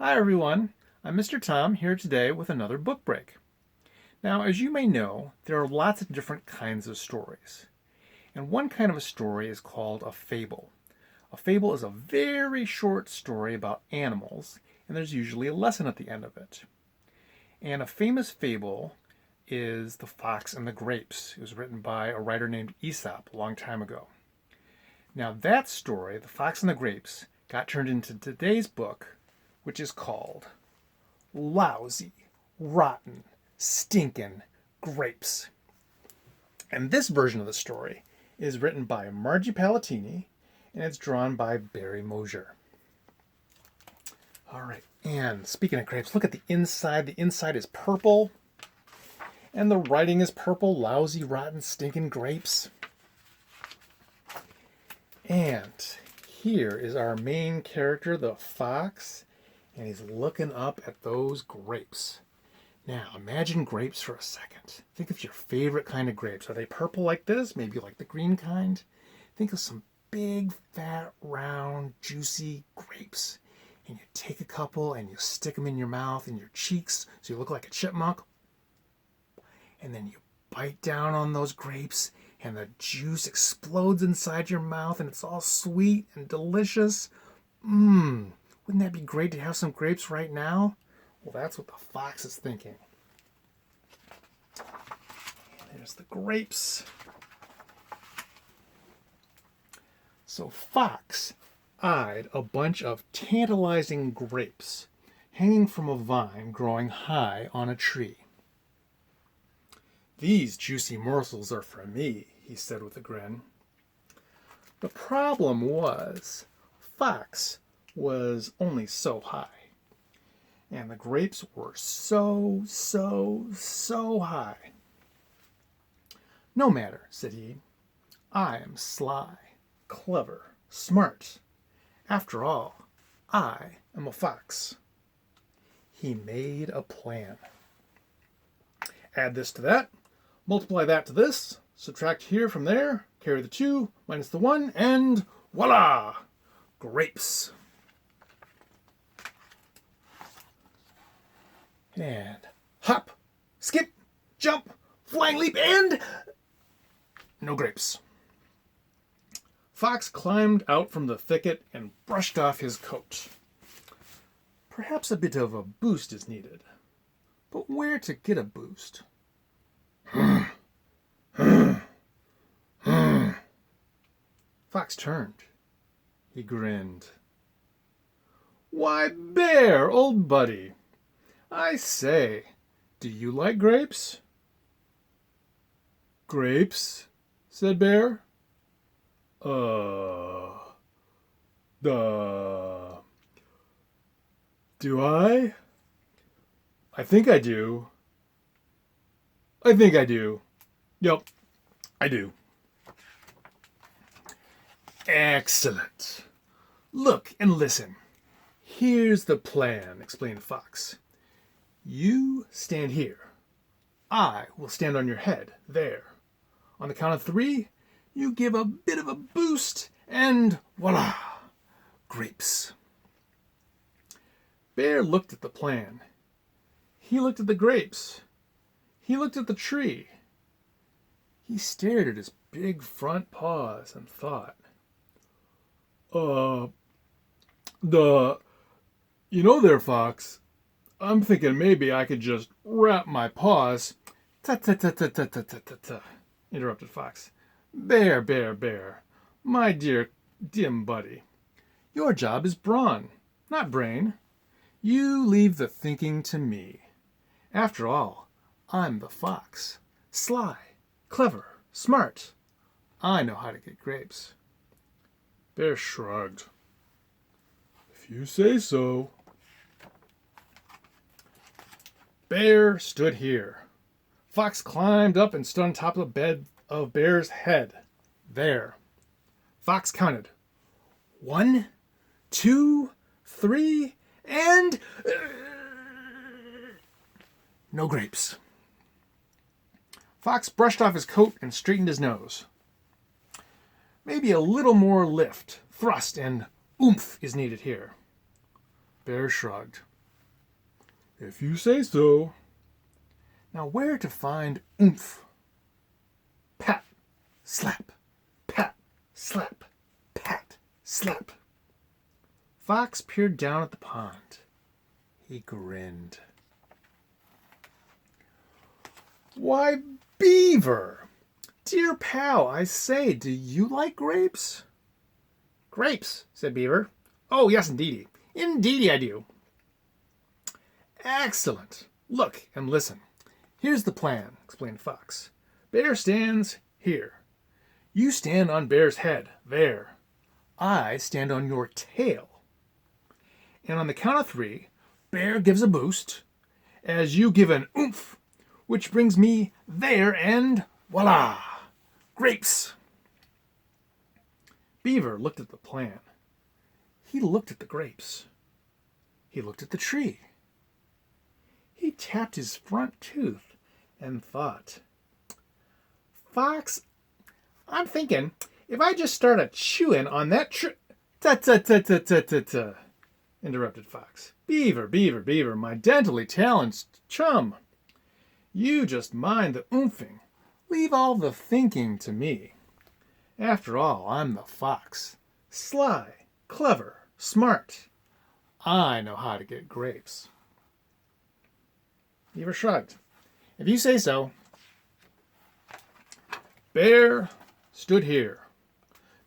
Hi everyone, I'm Mr. Tom here today with another book break. Now, as you may know, there are lots of different kinds of stories. And one kind of a story is called a fable. A fable is a very short story about animals, and there's usually a lesson at the end of it. And a famous fable is The Fox and the Grapes. It was written by a writer named Aesop a long time ago. Now that story, The Fox and the Grapes, got turned into today's book, which is called Lousy, Rotten, Stinkin' Grapes. And this version of the story is written by Margie Palatini, and it's drawn by Barry Mosier. All right, and speaking of grapes, look at the inside. The inside is purple, and the writing is purple. Lousy, rotten, stinking grapes. And here is our main character, the fox, and he's looking up at those grapes. Now, imagine grapes for a second. Think of your favorite kind of grapes. Are they purple like this? Maybe you like the green kind? Think of some big, fat, round, juicy grapes. And you take a couple and you stick them in your mouth and your cheeks so you look like a chipmunk. And then you bite down on those grapes and the juice explodes inside your mouth and it's all sweet and delicious. Wouldn't that be great to have some grapes right now? Well, that's what the fox is thinking. And there's the grapes. So Fox eyed a bunch of tantalizing grapes hanging from a vine growing high on a tree. "These juicy morsels are for me," he said with a grin. The problem was, Fox was only so high, and the grapes were so high. "No matter," said he. "I am sly, clever, smart. After all, I am a fox." He made a plan. Add this to that, multiply that to this, subtract here from there, carry the 2, minus the 1, and voila! Grapes. And hop, skip, jump, flying leap, and no grapes. Fox climbed out from the thicket and brushed off his coat. Perhaps a bit of a boost is needed. But where to get a boost? Fox turned. He grinned. "Why, Bear, old buddy. I say, do you like grapes?" "Grapes?" said Bear. Duh. Do I? I think I do. Yep, I do." "Excellent. Look and listen. Here's the plan," explained Fox. "You stand here. I will stand on your head, there. On the count of 3, you give a bit of a boost, and voila! Grapes." Bear looked at the plan. He looked at the grapes. He looked at the tree. He stared at his big front paws and thought, You know there, Fox, I'm thinking maybe I could just wrap my paws." "Ta-ta-ta-ta-ta-ta-ta-ta," interrupted Fox. Bear, my dear dim buddy. Your job is brawn, not brain. You leave the thinking to me. After all, I'm the fox. Sly, clever, smart. I know how to get grapes." Bear shrugged. "If you say so." Bear stood here. Fox climbed up and stood on top of the bed of Bear's head. There. Fox counted. 1, 2, 3, and no grapes. Fox brushed off his coat and straightened his nose. Maybe a little more lift, thrust, and oomph is needed here. Bear shrugged. If you say so. Now where to find oomph? Pat, slap, pat, slap, pat, slap. Fox peered down at the pond. He grinned. Why, Beaver! Dear pal, I say, do you like grapes? Grapes, said Beaver. Oh, yes, indeedy. Indeedy I do. Excellent. Look and listen. Here's the plan, explained Fox. Bear stands here. You stand on Bear's head, there. I stand on your tail. And on the count of 3, Bear gives a boost, as you give an oomph, which brings me there, and voila! Grapes! Beaver looked at the plan. He looked at the grapes. He looked at the tree. He tapped his front tooth and thought, Fox, I'm thinking, if I just start a-chewing on that tree... Ta-ta-ta-ta-ta-ta-ta, interrupted Fox. Beaver, Beaver, Beaver, my dentally challenged chum. You just mind the oomphing. Leave all the thinking to me. After all, I'm the fox. Sly, clever, smart. I know how to get grapes. Beaver shrugged. If you say so. Bear stood here.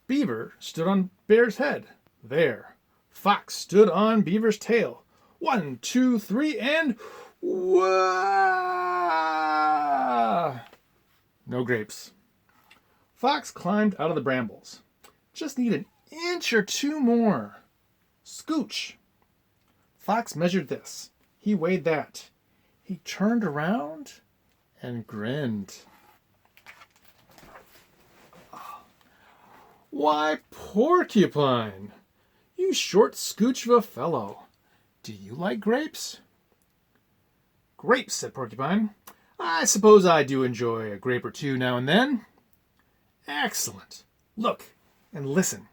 Beaver stood on Bear's head. There. Fox stood on Beaver's tail. 1, 2, 3, and... Wah! No grapes. Fox climbed out of the brambles. Just need an inch or 2 more. Scooch. Fox measured this. He weighed that. He turned around and grinned. Why, Porcupine, you short scooch of a fellow. Do you like grapes? Grapes, said Porcupine. I suppose I do enjoy a grape or 2 now and then. Excellent. Look and listen.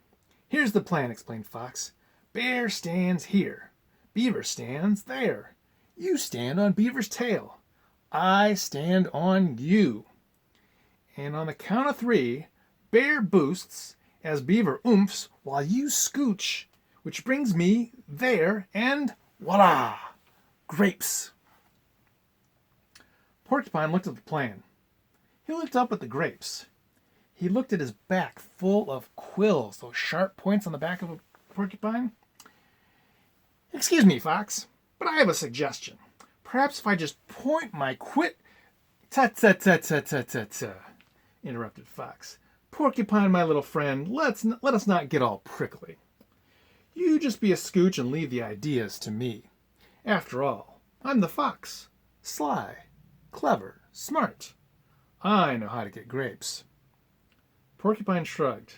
Here's the plan, explained Fox. Bear stands here. Beaver stands there. You stand on Beaver's tail. I stand on you. And on the count of 3, Bear boosts as Beaver oomphs while you scooch, which brings me there, and voila! Grapes. Porcupine looked at the plan. He looked up at the grapes. He looked at his back full of quills, those sharp points on the back of a porcupine. Excuse me, Fox, but I have a suggestion. Perhaps if I just point my Ta-ta-ta-ta-ta-ta-ta, interrupted Fox. Porcupine, my little friend, let us not get all prickly. You just be a scooch and leave the ideas to me. After all, I'm the fox. Sly, clever, smart. I know how to get grapes. Porcupine shrugged.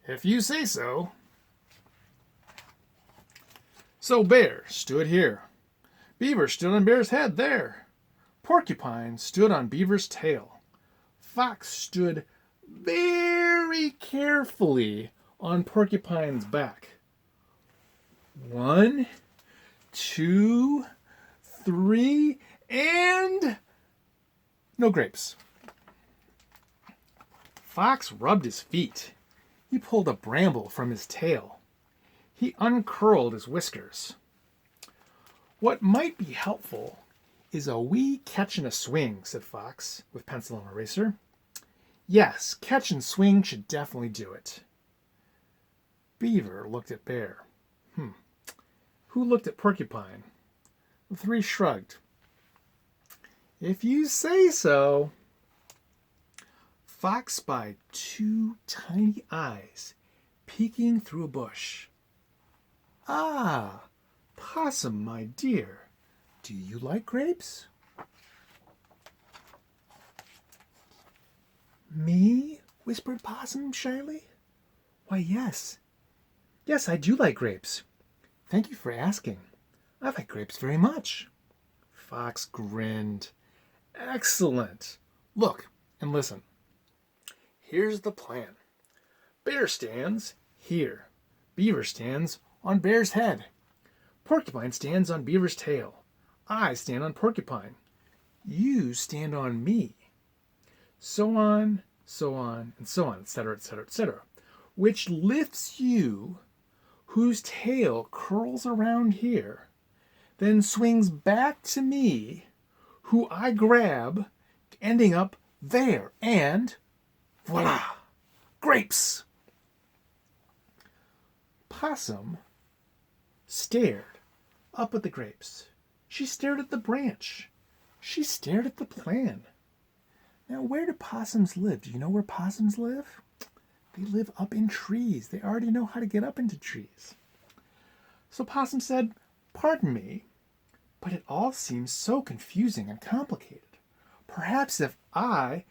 If you say so. So Bear stood here. Beaver stood on Bear's head there. Porcupine stood on Beaver's tail. Fox stood very carefully on Porcupine's back. 1, 2, 3, and no grapes. Fox rubbed his feet. He pulled a bramble from his tail. He uncurled his whiskers. What might be helpful is a wee catch and a swing, said Fox, with pencil and eraser. Yes, catch and swing should definitely do it. Beaver looked at Bear. Who looked at Porcupine? The 3 shrugged. If you say so. Fox spied 2 tiny eyes peeking through a bush. Ah, Possum, my dear, do you like grapes? Me? Whispered Possum shyly. Why, yes. Yes, I do like grapes. Thank you for asking. I like grapes very much. Fox grinned. Excellent. Look and listen. Here's the plan. Bear stands here. Beaver stands on Bear's head. Porcupine stands on Beaver's tail. I stand on porcupine. You stand on me. So on, so on, and so on, etc., etc., etc. Which lifts you, whose tail curls around here, then swings back to me, who I grab, ending up there, and voila! Grapes! Possum stared up at the grapes. She stared at the branch. She stared at the plan. Now, where do possums live? Do you know where possums live? They live up in trees. They already know how to get up into trees. So Possum said, "Pardon me, but it all seems so confusing and complicated. Perhaps if I..."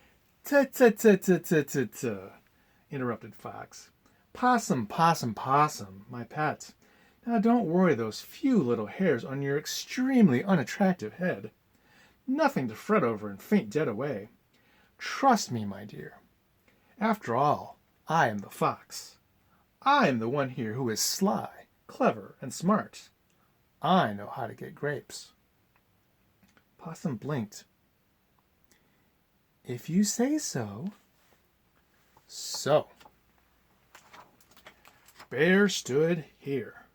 "Ta-ta-ta-ta-ta-ta-ta," interrupted Fox. "Possum, possum, possum, my pet. Now don't worry those few little hairs on your extremely unattractive head. Nothing to fret over and faint dead away. Trust me, my dear. After all, I am the fox. I am the one here who is sly, clever, and smart. I know how to get grapes." Possum blinked. "If you say so." So, Bear stood here.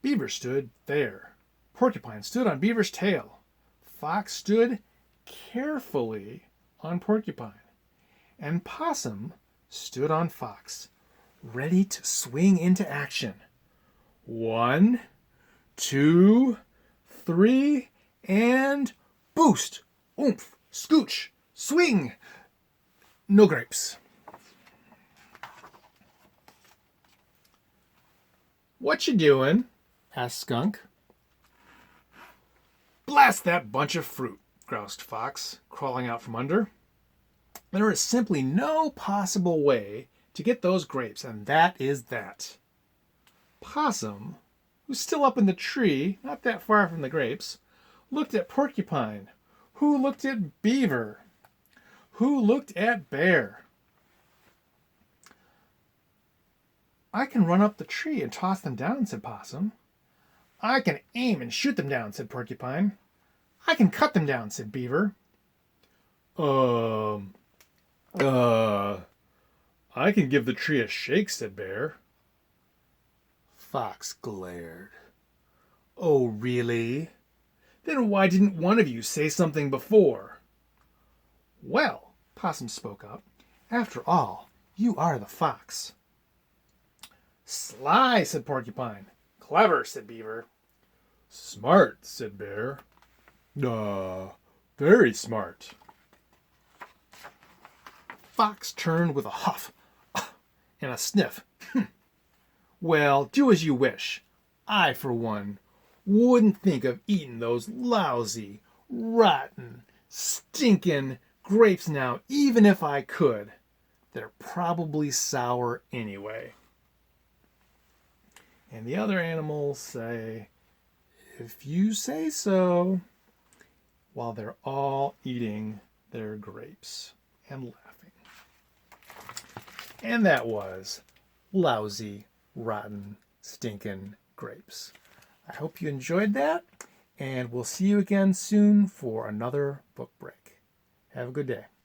Beaver stood there. Porcupine stood on Beaver's tail. Fox stood carefully on Porcupine. And Possum stood on Fox, ready to swing into action. 1, 2, 3, and boost, oomph, scooch, swing. No grapes. "What you doing?" asked Skunk. "Blast that bunch of fruit," groused Fox, crawling out from under. "There is simply no possible way to get those grapes, and that is that." Possum, who's still up in the tree, not that far from the grapes, looked at Porcupine, who looked at Beaver, who looked at Bear. "I can run up the tree and toss them down," said Possum. "I can aim and shoot them down," said Porcupine. "I can cut them down," said Beaver. I can give the tree a shake," said Bear. Fox glared. "Oh, really? Then why didn't one of you say something before?" "Well," Possum spoke up, "after all, you are the fox." "Sly," said Porcupine. "Clever," said Beaver. "Smart," said Bear. Very smart." Fox turned with a huff and a sniff. "Well, do as you wish. I, for one, wouldn't think of eating those lousy, rotten, stinkin' grapes now, even if I could. They're probably sour anyway." And the other animals say, "If you say so," while they're all eating their grapes and laughing. And that was Lousy, Rotten, Stinkin' Grapes. I hope you enjoyed that, and we'll see you again soon for another book break. Have a good day.